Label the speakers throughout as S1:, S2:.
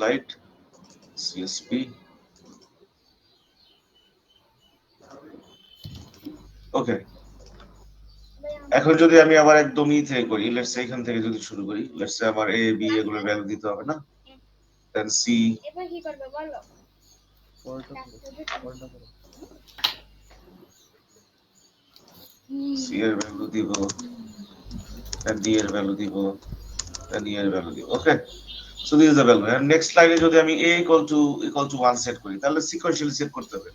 S1: slide. CSP. ওকে, এখন যদি আমি আবার একদমই থেকে করি, লেটস সে এখান থেকে যদি শুরু করি, লেটস সে আমার এ বি এগুলোর ভ্যালু দিতে হবে না, দেন সি,
S2: এবার কি করবে বলো?
S1: সি এর ভ্যালু দিব, দেন ডি এর ভ্যালু দিব, দেন ই এর ভ্যালু দিব। Okay, so this is the value. And next স্লাইডে যদি আমি a ইকুয়াল টু 1 সেট করি, তাহলে সিকোয়েন্সিয়ালি সেট করতে হবে।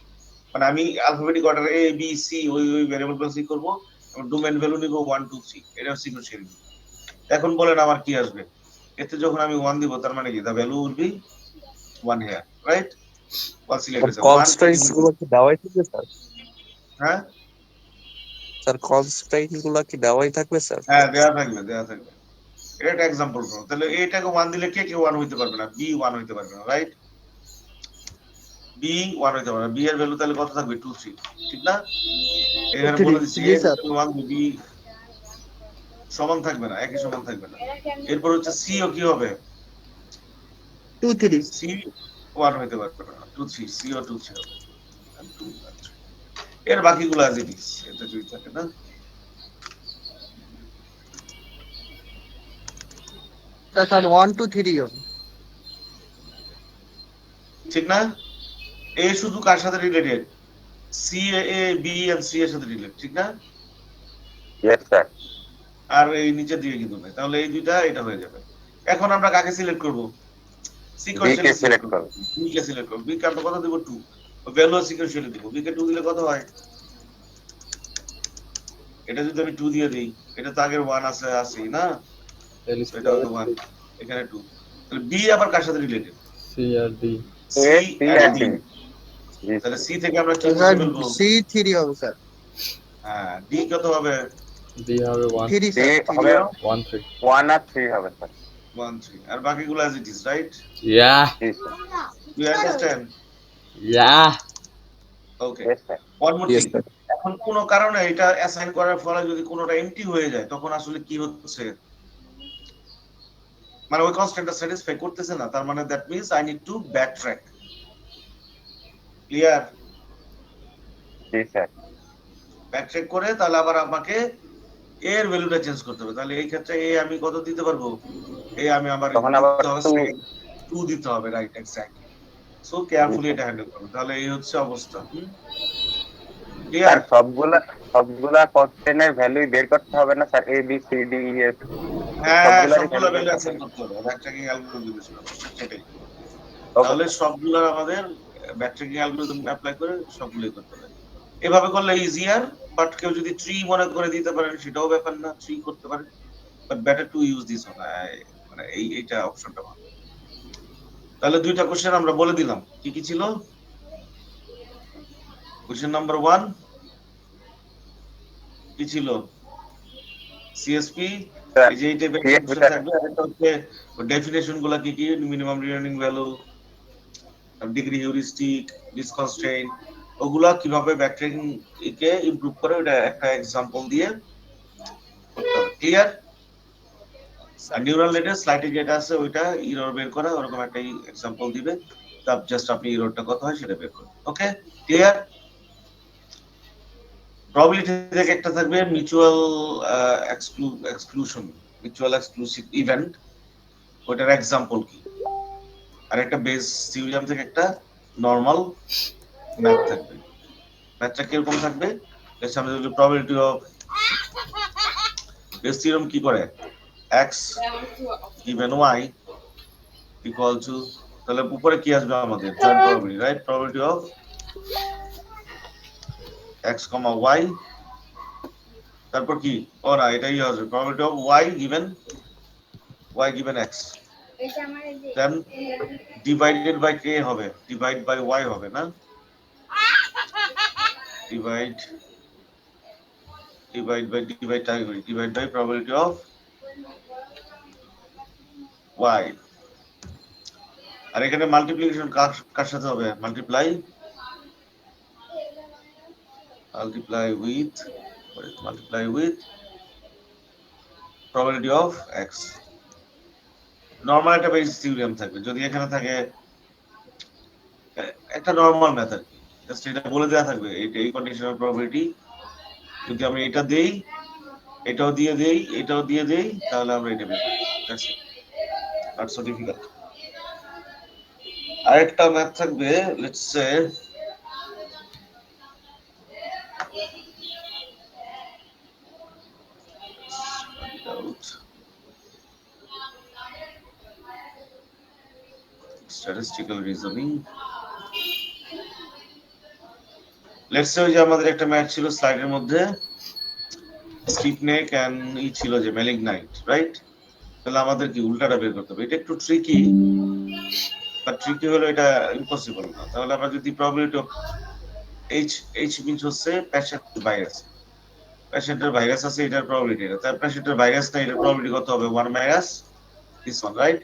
S1: মানে আমি অ্যালফাবেটিক অর্ডার এ বি সি ওই ভ্যারিয়েবল গুলো সিক করব, এবং ডোমেইন ভ্যালু নিব 1 2 3, এটা সিকোয়েন্সিয়ালি। এখন বলেন আমার কি আসবে? এতে যখন আমি 1 দিব, তার মানে কি the value will be 1 here, right? One select আছে 1
S3: কনস্ট্যান্টস গুলো কি দেওয়াই থাকবে স্যার?
S1: হ্যাঁ
S3: স্যার কনস্ট্যান্টস গুলো কি দেওয়াই থাকবে স্যার?
S1: হ্যাঁ, দেয়া থাকবে, দেয়া থাকবে। এটা একটা এক্সাম্পল করো, তাহলে এটাকে 1 দিলে কে কে 1 হইতে পারবে না? বি 1 হইতে পারবে না, রাইট? বি 1 হইতে পারবে না। বি এর ভ্যালু তাহলে কত থাকবে? 2 3, ঠিক না? এখানে বলে দিচ্ছি
S4: জি
S1: এ
S4: স্যার।
S1: 1 বি সমান থাকবে না, একই সমান থাকবে না। এরপর হচ্ছে সি ও কি হবে?
S4: 2 3
S1: সি 1 হইতে পারবে না, 2 3, সি ও 2 3 হবে। And 2 and 3, এর বাকিগুলো অ্যাজ ইট ইজ, এটা যদি থাকে না।
S4: স্যার 1 2 3 হবে।
S1: ঠিক না? এ শুধু কার সাথে related? C A B and C এর সাথে রিলেটেড, ঠিক না?
S3: Yes sir.
S1: আর এই নিচের দিকে কিন্তু নাই, তাহলে এই দুইটা এটা হয়ে যাবে। এখন আমরা কাকে সিলেক্ট করব?
S3: বি কে
S1: সিকোয়েন্সিয়ালি সিলেক্ট
S3: সিলেক্ট
S1: করব।
S3: করো।
S1: বি কে সিলেক্ট করব। বি কে আমরা কত দেব? 2। ভ্যালু সিকোয়েন্সিয়ালি দেব। বি কে 2 দিলে কত হয়? এটা যদি আমি 2 দিয়ে দেই, এটা তো আগের 1 আছে আছেই না? এটা তো 1, এখানে 2। তাহলে বি আবার কার সাথে রিলেটেড?
S5: সি আর D.
S1: C
S3: A C
S1: and
S3: আর
S1: ডি।
S3: ডি। জি
S1: তাহলে
S3: স্যার।
S1: সি থেকে আমরা কি
S4: স্যার
S1: মুছে ফেলবো?
S4: সি 3 হবে স্যার।
S1: হ্যাঁ, ডি কত হবে?
S5: ডি হবে 1
S4: 3
S3: ডি
S4: স্যার।
S3: হবে
S5: 1 3।
S3: 1 আর 3 হবে স্যার।
S1: 1 3, আর বাকিগুলো as it is, right?
S5: Yeah
S3: জি sir.
S1: You understand?
S5: Yeah
S1: okay,
S3: yes sir.
S1: One more
S4: yes
S1: thing.
S4: Sir.
S1: এখন কোন কারণে এটা অ্যাসাইন করার ফলে যদি কোনোটা এমটি হয়ে যায়, তখন আসলে কি হচ্ছে? মানে ওই কনস্ট্যান্টটা স্যাটিসফাই করতেছে না, তার মানে that means I need to back track. Clear?
S3: G sir.
S1: Back track করে তাহলে আবার আমাকে এর ভ্যালুটা চেঞ্জ করতে হবে। তাহলে এই ক্ষেত্রে এ আমি কত দিতে পারবো? এ আমি আবার
S3: তখন আবার
S1: দিতে হবে 2 দিতে হবে, রাইট? এক্স্যাক্টলি। সো
S3: জি
S1: কেয়ারফুলি
S3: স্যার।
S1: এটা হ্যান্ডেল করো। তাহলে এই হচ্ছে অবস্থা।
S3: Sir
S1: clear?
S3: সবগুলা কনস্ট্যান্টের ভ্যালুই বের করতে হবে না sir? A B C D E F
S1: হ্যাঁ,
S3: সবগুলারই
S1: সবগুলা
S3: ভ্যালু বের
S1: ভ্যালু
S3: করতে
S1: অ্যাসাইন
S3: হবে।
S1: করতে হবে, ব্যাক ট্র্যাকিং অ্যালগরিদম ইউজ করে, সেটাই।
S3: ওকে
S1: তাহলে
S3: স্যার।
S1: সবগুলো আমাদের ব্যাকট্র্যাকিং অ্যালগরিদম অ্যাপ্লাই করে সবগুলোই করতে হবে। এভাবে করলে ইজিয়ার, বাট কেউ যদি ট্রি মনে করে দিতে পারেন সেটাও ব্যাপার না, ট্রি করতে পারেন। But better to use this one, মানে এইটা অপশনটা ভালো। তাহলে দুইটা কোশ্চেন আমরা বলে দিলাম, কি কি ছিল? কোশ্চেন নাম্বার 1 কি ছিল? সিএসপি।
S3: স্যার
S1: এই যে এই টাইপের একটা
S3: সিএসপি
S1: কোশ্চেন
S3: স্যার।
S1: থাকবে, আর একটা হচ্ছে ডেফিনেশন গুলা কি কি, minimum returning value, degree heuristic, ডিসকনস্ট্রেইন, ওগুলা কিভাবে ব্যাকট্র্যাকিং কে ইমপ্রুভ করে, ওটা একটা এক্সাম্পল দিয়ে করতে হবে। ক্লিয়ার? আর নিউরাল নেটের স্লাইডে যেটা আছে ওইটা এরর বের করা, ওরকম একটা এক্সাম্পল দিবে, তার জাস্ট আপনি এররটা কত হয় সেটা বের করবেন। ওকে, ক্লিয়ার? প্রবাবিলিটি থেকে একটা থাকবে mutual exclusion, mutual exclusive event, ওটার এক্সাম্পল কি। আর একটা বেস থিওরিয়াম থেকে একটা নরমাল ম্যাথ থাকবে। ম্যাথটা কিরকম থাকবে? এর সামনে যদি প্রবাবিলিটি অফ বেস থিওরাম কি করে, x given y equal to, তাহলে উপরে কি আসবে আমাদের? Joint probability, right? Probability of x, y, তারপর কি? ও না, এটাই আসবে probability of y given x,
S2: এটা আমার এই যে
S1: দেন ডিভাইডেড বাই কে হবে, ডিভাইড বাই y হবে না? Divide by probability of y। আর এখানে মাল্টিপ্লিকেশন কার সাথে হবে? Multiply with probability of x, normal একটা বেস থিওরিয়াম থাকবে, যদি এখানে থাকে একটা নরমাল ম্যাথ আর কি, জাস্ট এটা বলে দেওয়া থাকবে এই কন্ডিশনাল প্রবাবিলিটি যদি আমরা এটা দেই, এটাও দিয়ে দেই, এটাও দিয়ে দেই, তাহলে আমরা এটা বের করি। That's it, not so difficult. আরেকটা ম্যাথ থাকবে, let's say statistical reasoning. Let's say যে আমাদের একটা ম্যাথ ছিল স্লাইডের মধ্যে, স্টিফ নেক এন্ড ছিল যে ম্যালিগনাইট, রাইট? তাহলে আমাদের কি উল্টাটা বের করতে হবে। এটা একটু ট্রিকি, বাট ট্রিকি হলো এটা ইম্পসিবল না। তাহলে আমরা যদি প্রবাবিলিটি অফ এইচ মিন্স হচ্ছে প্যাশেন্ট ভাইরাস, প্যাশেন্টের ভাইরাস আছে, এটার প্রবাবিলিটি এটা, তার প্যাশেন্টের ভাইরাস না, এটার প্রবাবিলিটি কত হবে? 1 minus this one, right?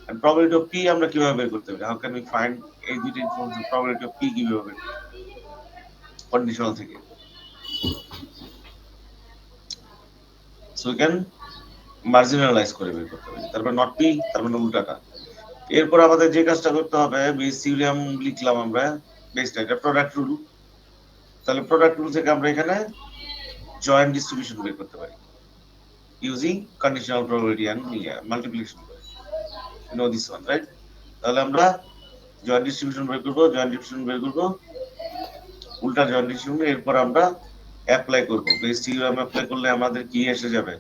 S1: And probability of P আমরা কিভাবে বের করতে পারি? হাউ ক্যান উই ফাইন্ড এই দুটো ইনফরমেশন, প্রবাবিলিটি অফ পি কিভাবে বের করতে পারি কন্ডিশনাল থেকে? সো উই ক্যান মার্জিনালাইজ করে বের করতে পারি, তারপর নট পি, তারপর উল্টাটা। এরপর আমাদের যে কাজটা করতে হবে, বেস থিওরিয়াম লিখলাম আমরা, বেসটা এটা প্রোডাক্ট রুল, তাহলে প্রোডাক্ট রুল থেকে আমরা এখানে জয়েন্ট ডিস্ট্রিবিউশন বের করতে পারি using conditional probability and multiplication করে, you know this one, right? তাহলে আমরা জয়েন্ট ডিস্ট্রিবিউশন বের করব, জয়েন্ট ডিস্ট্রিবিউশন বের করব, উল্টা জয়েন্ট ডিস্ট্রিবিউশন, এরপর আমরা অ্যাপ্লাই করব। বেস থিওরিয়াম অ্যাপ্লাই করলে আমাদের কি এসে যাবে?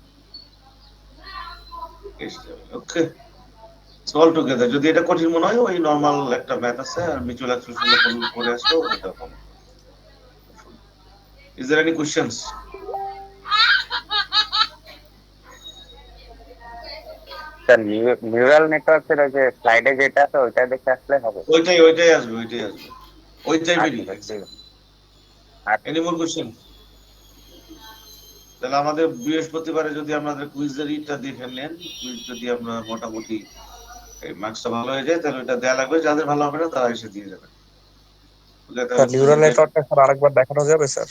S1: এসে যাবে, ওকে। সল টুগেদার, যদি এটা কঠিন মনে হয়, ওই নরমাল একটা ম্যাথ আছে আর মিউচুয়াল এক্সক্লুশন করে আসলো, এটা কম। Is there any questions?
S3: Sir neural নেটওয়ার্কের ওই যে স্লাইডে যেটা আছে ওইটা দেখে আসলে হবে?
S1: ওইটাই আসবে, ওইটাই বেরি।
S3: আচ্ছা, ঠিক আছে।
S1: Any more question? তাহলে আমাদের বৃহস্পতিবারে যদি আমাদের কুইজের ইটা দেখে নেন, কুইজ যদি আমরা মোটামুটি এই মার্কসটা ভালো হয়ে যায়, তাহলে এটা দেয়া লাগবে, যাদের ভালো হবে না তারা এসে দিয়ে যাবে।
S6: স্যার নিউরাল নেটওয়ার্কটা স্যার আরেকবার দেখানো যাবে sir?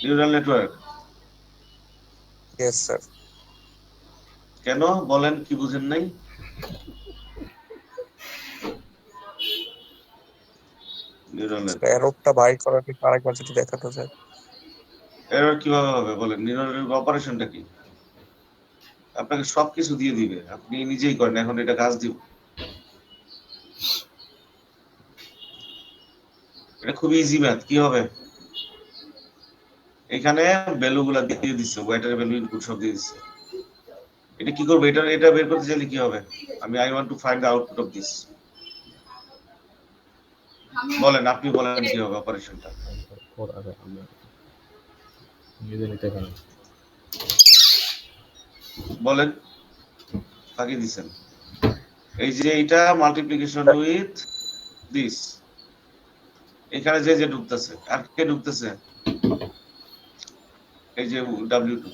S1: Neural network
S6: yes sir.
S1: কেন বলেন, কি বুঝেন নাই? নিউরাল নেটওয়ার্ক
S6: এররটা বাই করার কি আরেকবার যদি দেখানো যায়?
S1: এরর কিভাবে হবে বলেন? নিউরাল অপারেশনটা কি? আপনাকে সবকিছু দিয়ে দিবে, আপনি নিজেই করেন, এখন এটা কাজ দিব। এটা খুব ইজি ম্যাথ। কি হবে? এখানে ভ্যালু গুলা দিয়ে দিচ্ছে, ওয়েটার ভ্যালু ইনপুট সব দিয়ে দিচ্ছে। এটা কি করবে? এটা বের করতে চাইলে কি হবে? I want to find the output of this. বলেন, আপনি বলেন কি হবে অপারেশনটা? বলেন, বাকি দিছেন। এই যে এটা মাল্টিপ্লিকেশন উইথ দিস, এখানে যে ঢুকতেছে, আর কে ঢুকতেছে? এই যে W2।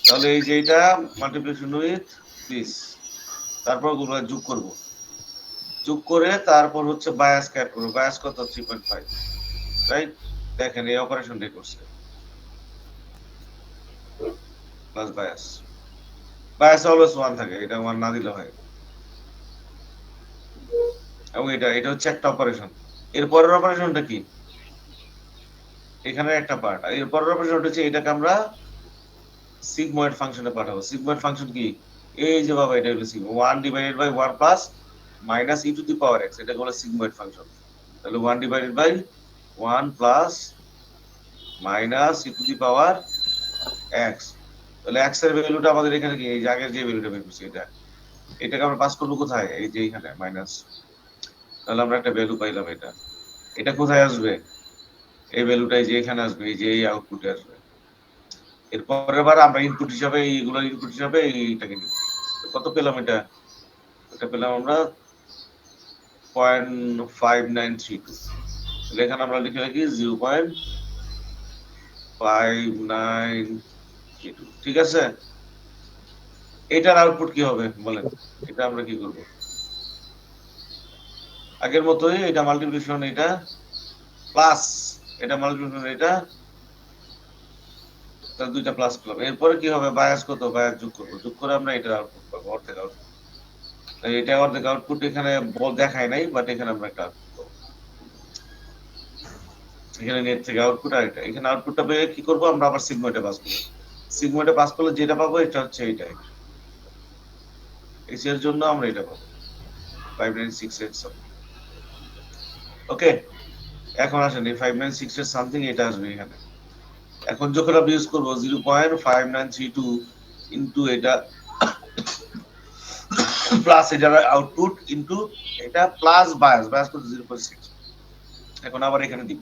S1: তাহলে এই যে এটা মাল্টিপ্লিকেশন উইথ দিস, তারপর যোগ করব, যোগ করে তারপর হচ্ছে বায়াস ক্যাট করব। বায়াস কত? 3.5, রাইট? দেখেন এই অপারেশনটাই করছে, প্লাস বায়াস। বায়াস অলওয়েজ 1 থাকে, এটা 1 না দিলে হয়। এবং এটা হচ্ছে একটা অপারেশন। এর পরের অপারেশনটা কি? এখানে একটা পার্ট। আর এর পরের অপারেশনটা হচ্ছে এটাকে আমরা সিগময়েড ফাংশনে পাঠাবো। সিগময়েড ফাংশন কি? এই যে বাবা, এটা হলো sigma 1 divided by 1 plus minus E to the power x, এটা হলো সিগময়েড ফাংশন। তাহলে 1 divided by 1 plus minus E to the power x। তাহলে x এর ভ্যালুটা আমাদের এখানে কি? এই যে আগের যে ভ্যালুটা বের করছি, এটাকে আমরা পাস করব কোথায়? এই যে এখানে মাইনাস। তাহলে আমরা একটা ভ্যালু পাইলাম। এটা কোথায় আসবে? এই ভ্যালুটাই যে এখানে আসবে, এই যে এই আউটপুটে আসবে। এর পরের বার আমরা ইনপুট হিসাবে এইগুলো ইনপুট হিসাবে এইটাকে নিব। কত পেলাম? এটা পেলাম আমরা 0.5932। তাহলে এখানে আমরা লিখে রাখি 0.5932। ঠিক আছে? এটার আউটপুট কি হবে বলেন? এটা আমরা কি করব? আগের মতই এটা মাল্টিপ্লিকেশন, এটা প্লাস এটা মাল্টিপ্লিকেশন, এটা তাহলে দুইটা প্লাস পেলাম। এরপরে কি হবে, বায়াস কত, বায়াস যোগ করবো, যোগ করে আমরা এটা আউটপুট পাবো, অর্ধেক আউটপুট। এটা অর্ধেক আউটপুট এখানে দেখায় নাই, বাট এখানে আমরা একটা আউটপুট পাবো। এখানে নেট থেকে আউটপুট, আর এটা এখানে আউটপুটটা পেয়ে কি করবো, আমরা আবার সিগময়েডে পাস করবো। সিগময়েডে পাস করলে যেটা পাবো এটা হচ্ছে এইটাই, এর জন্য আমরা এটা পাবো 5968। ওকে, এখন আসেন এই 596 এর সামথিং এটা আসবে এখানে। এখন যখন আমরা ইউজ করবো 0.5932 ইনটু এটা প্লাস এটা আউটপুট ইনটু এটা প্লাস বায়াস করতে 0.6। এখন আবার এখানে দিব,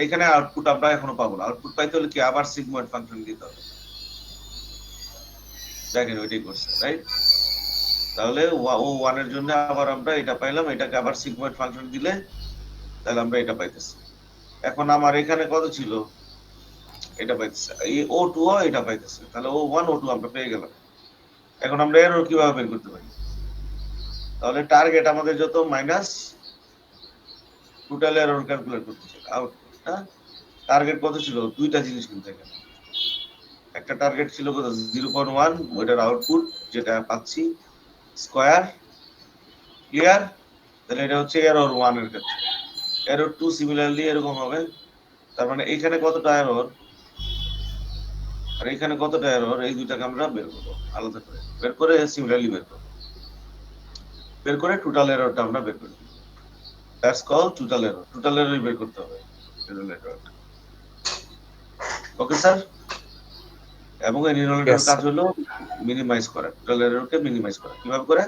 S1: এখানে আউটপুট আমরা এখনো পাবো না। আউটপুট পাইতে হলে কি আবার সিগময়েড ফাংশন দিতে হবে। দেখেন ওইটাই করছে, রাইট? তাহলে ও 1 এর জন্য আবার আমরা এটা পাইলাম, এটাকে আবার সিগময়েড ফাংশন দিলে তাহলে আমরা এটা পাইতেছি। এখন আমার এখানে কত ছিল, এটা পাইতেছে, এই O2 এটা পাইতেছে, তাহলে O1 O2 আমরা পেয়ে গেলাম। এখন আমরা এরর কিভাবে বের করতে পারি, তাহলে টার্গেট আমাদের যত মাইনাস টোটাল এরর ক্যালকুলেট করতে চাই, আউটপুট। হ্যাঁ, টার্গেট কত ছিল, দুইটা জিনিস কিন্তু এখানে। একটা টার্গেট ছিল কত 0.1, ওইটার আউটপুট যেটা পাচ্ছি স্কয়ার, ক্লিয়ার? তাহলে এটা হচ্ছে এরর 1 এর ক্ষেত্রে। এরর 2 সিমিলারলি এরকম হবে। তার মানে এখানে কতটা এরর আর এখানে কতটা এরর, এই দুটাকে আমরা বের করবো আলাদা করে, বের করে সিমিলারলি বের করবো, বের করে টোটাল এররটা আমরা বের করি। That's call total error. Total error বের করতে হবে, টোটাল এরর। Okay sir? এবং এই নিউরালের কাজ হলো মিনিমাইজ করা, টোটাল এররকে মিনিমাইজ করা। কিভাবে করে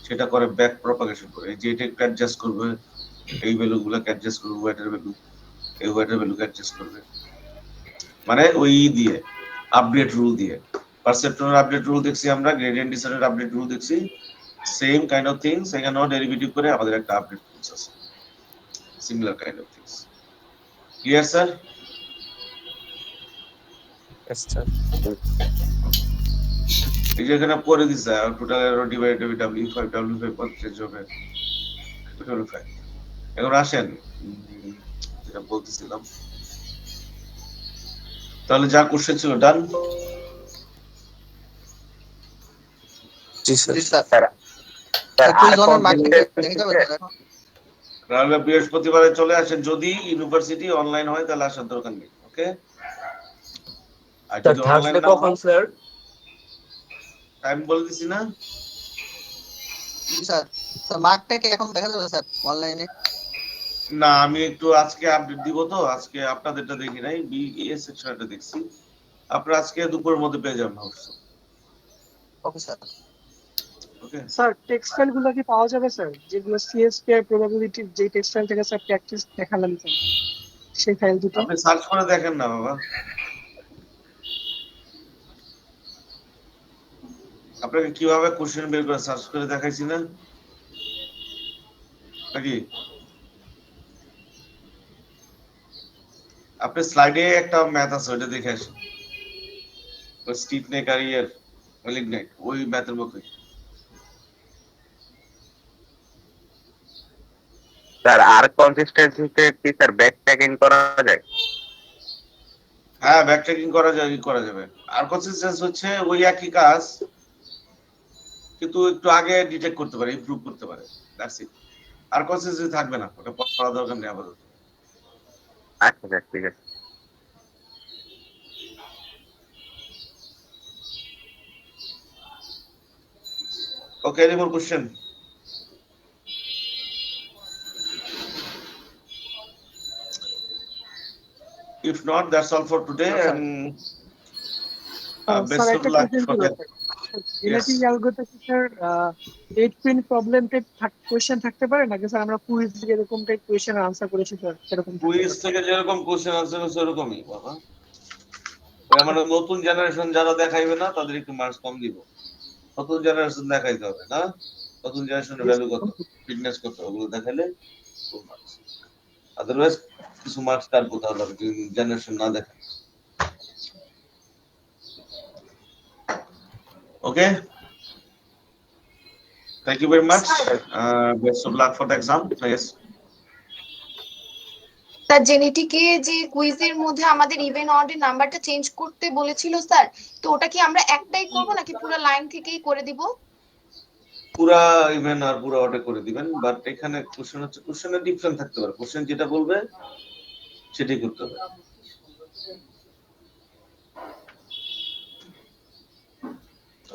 S1: সেটা করে, ব্যাক প্রপাগেশন করে, যে এটা অ্যাডজাস্ট করবে, এই ভ্যালুগুলোকে অ্যাডজাস্ট করবে, ওয়েটের ভ্যালু, এই ওয়েটের ভ্যালুকে অ্যাডজাস্ট করবে, মানে ওই দিয়ে আপডেট রুল দিয়ে। পারসেপ্ট্রনের আপডেট রুল দেখছি আমরা, গ্রেডিয়েন্ট ডিসেন্টের আপডেট রুল দেখছি, সেম কাইন্ড অফ থিংস এখানেও ডেরিভেটিভ করে আমাদের একটা আপডেট রুলস আছে, similar kind of things. Clear sir?
S6: Yes, sir.
S1: এই যে এখানে পরে দিছে total error divided by W5 W5 percentage হবে 25। এখন আসেন যেটা বলতেছিলাম, তাহলে যা কোশ্চেন ছিল ডান।
S6: জি স্যার।
S4: জি স্যার।
S3: স্যার স্যার
S4: কুইজ
S3: আর
S4: ওয়ানের মার্ক
S3: কমপ্লিট
S4: দেখে যাবে স্যার এখন?
S1: তাহলে বৃহস্পতিবারে চলে আসেন, যদি ইউনিভার্সিটি অনলাইন হয় তাহলে আসার দরকার নেই। ওকে, আর যদি অনলাইন না হয়,
S5: স্যার?
S1: টাইম বলে দিছি না?
S4: জি স্যার। স্যার মার্কটা কি এখন দেখা যাবে স্যার অনলাইনে?
S1: না, আমি একটু আজকে আপডেট দিব, তো আজকে আপনাদেরটা দেখি নাই, বিএস সেকশনটা দেখছি। আপনারা আজকে দুপুরের মধ্যে পেয়ে যাবেন অবশ্য।
S4: ওকে স্যার।
S1: ওকে
S7: স্যার টেক্সটাইল গুলো কি পাওয়া যাবে স্যার, যেগুলো সিএসপি আর প্রবাবিলিটি যে টেক্সটাইল থেকে স্যার প্র্যাকটিস দেখালাম স্যার, সেই ফাইল দুটো?
S1: আপনি সার্চ করে দেখেন না বাবা, আপনাকে কিভাবে কোশ্চেন বের করে সার্চ করে দেখাইছি না নাকি? আপনি স্লাইডে একটা ম্যাথ আছে, ওইটা দেখে আসেন, স্টিফ নেক আর ইয়ার ম্যালিগনেট, ওই ম্যাথের মতোই।
S3: স্যার আর কনসিস্টেন্সিতে কি স্যার ব্যাক ট্র্যাকিং করা যায়?
S1: হ্যাঁ, ব্যাক ট্র্যাকিং করা যায়, করা যাবে। আর কনসিস্টেন্স হচ্ছে ওই একই কাজ, কিন্তু একটু আগে ডিটেক্ট করতে পারে, ইমপ্রুভ করতে পারে, দ্যাটস ইট। আর কনসিস্টেন্সি থাকবে না, ওটা পড়া দরকার নেই আপাতত।
S3: আচ্ছা স্যার, ঠিক আছে।
S1: Okay, any more question? If not, that's all for today, and
S7: sir
S1: best of
S7: একটা
S1: luck
S7: কোয়েশ্চেন
S1: for
S7: ছিল
S1: that.
S7: Genetic algorithm sir 8 pin problem type question থাকতে পারে নাকি স্যার? আমরা কুইজ থেকে এরকম টাইপ কোয়েশ্চেন আনসার করেছি স্যার, সেরকম
S1: কুইজ থেকে যেরকম কোশ্চেন আনসার আছে ওরকমই বাবা। ওই আমাদের নতুন জেনারেশন যারা দেখাইবে না তাদের একটু মার্কস কম দিব, নতুন জেনারেশন দেখাইতে হবে না, নতুন জেনারেশনের ভ্যালু কত, ফিটনেস কত, ওগুলো দেখাইলে ফুল মার্কস। আদারওয়াইজ কিছু মার্কস কার কোথাও যাবে যদি জেনারেশন না দেখে। Okay, thank you very much. Best of luck for the exam. Yes.
S8: তার জেনেটিকে যে কুইজের মধ্যে আমাদের ইভেন অডের নাম্বারটা চেঞ্জ করতে বলেছিল স্যার, তো ওটা কি আমরা একটাই করব নাকি পুরো লাইন থেকেই করে দিব?
S1: পুরা ইভেন আর পুরা অর্ডার করে দিবেন, বাট এখানে কোশ্চেন হচ্ছে, কোশ্চেনের ডিফারেন্ট থাকতে পারে, কোশ্চেন যেটা বলবে সেটাই করতে হবে।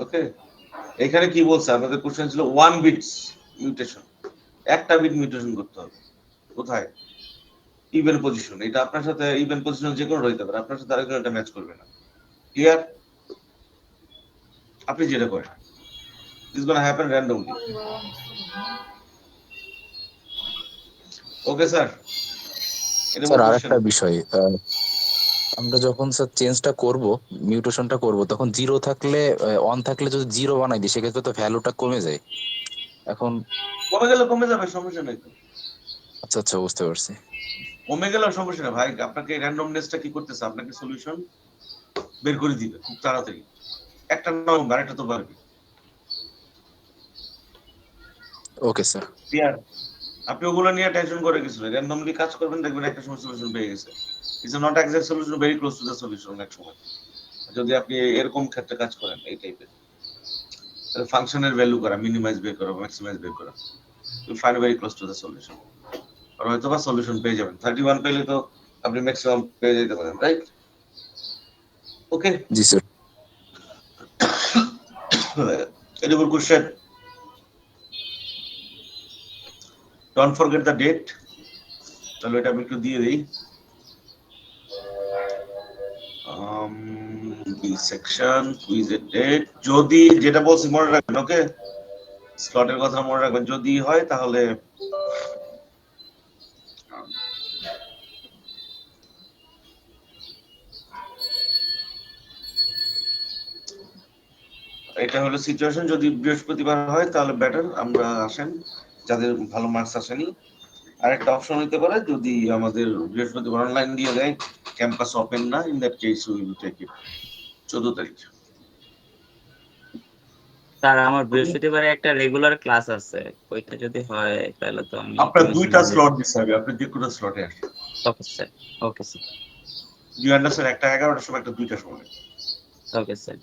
S1: ওকে, এখানে কি বলছে আমাদের কোশ্চেন ছিল 1 বিটস মিউটেশন, একটা বিট মিউটেশন করতে হবে। কোথায়? Even position. এটা আপনার সাথে ইভেন পজিশন যে কোনো হইতে পারে, আপনার সাথে আরেকজন এটা ম্যাচ করবে না। ক্লিয়ার? আপনি যেটা করেন, it's gonna happen randomly. Okay sir, এটা
S9: স্যার
S1: বড়
S9: আর
S1: কোশ্চেন।
S9: একটা বিষয়, আমরা যখন স্যার চেঞ্জটা করব, মিউটেশনটা করব, তখন জিরো থাকলে, অন থাকলে যদি জিরো বানাই দিই সেক্ষেত্রে তো ভ্যালুটা কমে যায়। এখন
S1: কমে গেলে কমে যাবে, সমস্যা নেই তো।
S9: আচ্ছা আচ্ছা, বুঝতে পারছি।
S1: কমে গেলেও সমস্যা নেই ভাই, আপনাকে র্যান্ডমনেসটা কি করতেছে, আপনাকে সলিউশন বের করে দিবে খুব তাড়াতাড়ি। একটা নম্বর আরেকটা তো পারবে।
S9: Okay sir.
S1: ক্লিয়ার? আপনি ওগুলো নিয়ে টেনশন করে কিছু না, র্যান্ডমলি কাজ করবেন, দেখবেন একটা সময় সলিউশন পেয়ে গেছে। It's not exact solution, very close to the solution এক সময়, যদি আপনি এরকম ক্ষেত্রে কাজ করেন এই টাইপের ফাংশনের ভ্যালু করা, মিনিমাইজ বের করা, ম্যাক্সিমাইজ বের করা, you find very close to the solution. আর হয়তো বা সলিউশন পেয়ে যাবেন, 31 পেলে তো আপনি ম্যাক্সিমাম পেয়ে যেতে পারেন, right? Okay,
S9: G sir.
S1: any more question? Don't forget the date. তাহলে এটা আমি একটু দিয়ে দিই। বি সেকশন কুইজের ডেট, যদি যেটা বলছি মনে রাখবেন, ওকে? স্লটের কথা মনে রাখবেন, যদি হয় তাহলে এটা হলো সিচুয়েশন। যদি বৃহস্পতিবার হয় তাহলে বেটার, আমরা আসেন যাদের ভালো মার্কস আসেনি। আরেকটা অপশন হইতে পারে, যদি আমাদের বৃহস্পতিবার অনলাইন দিয়ে দেয়, ক্যাম্পাস ওপেন না, in that case we will take it 14 তারিখ।
S10: স্যার আমার বৃহস্পতিবারে একটা রেগুলার ক্লাস আছে, ওইটা যদি হয় তাহলে তো আমি
S1: আপনার দুইটা স্লট দিতে হবে, আপনি যে কোনো স্লটে আসেন।
S10: Okay sir. Okay sir.
S1: You understand? একটা 11টার সময়, একটা 2টার সময়।
S10: Okay sir.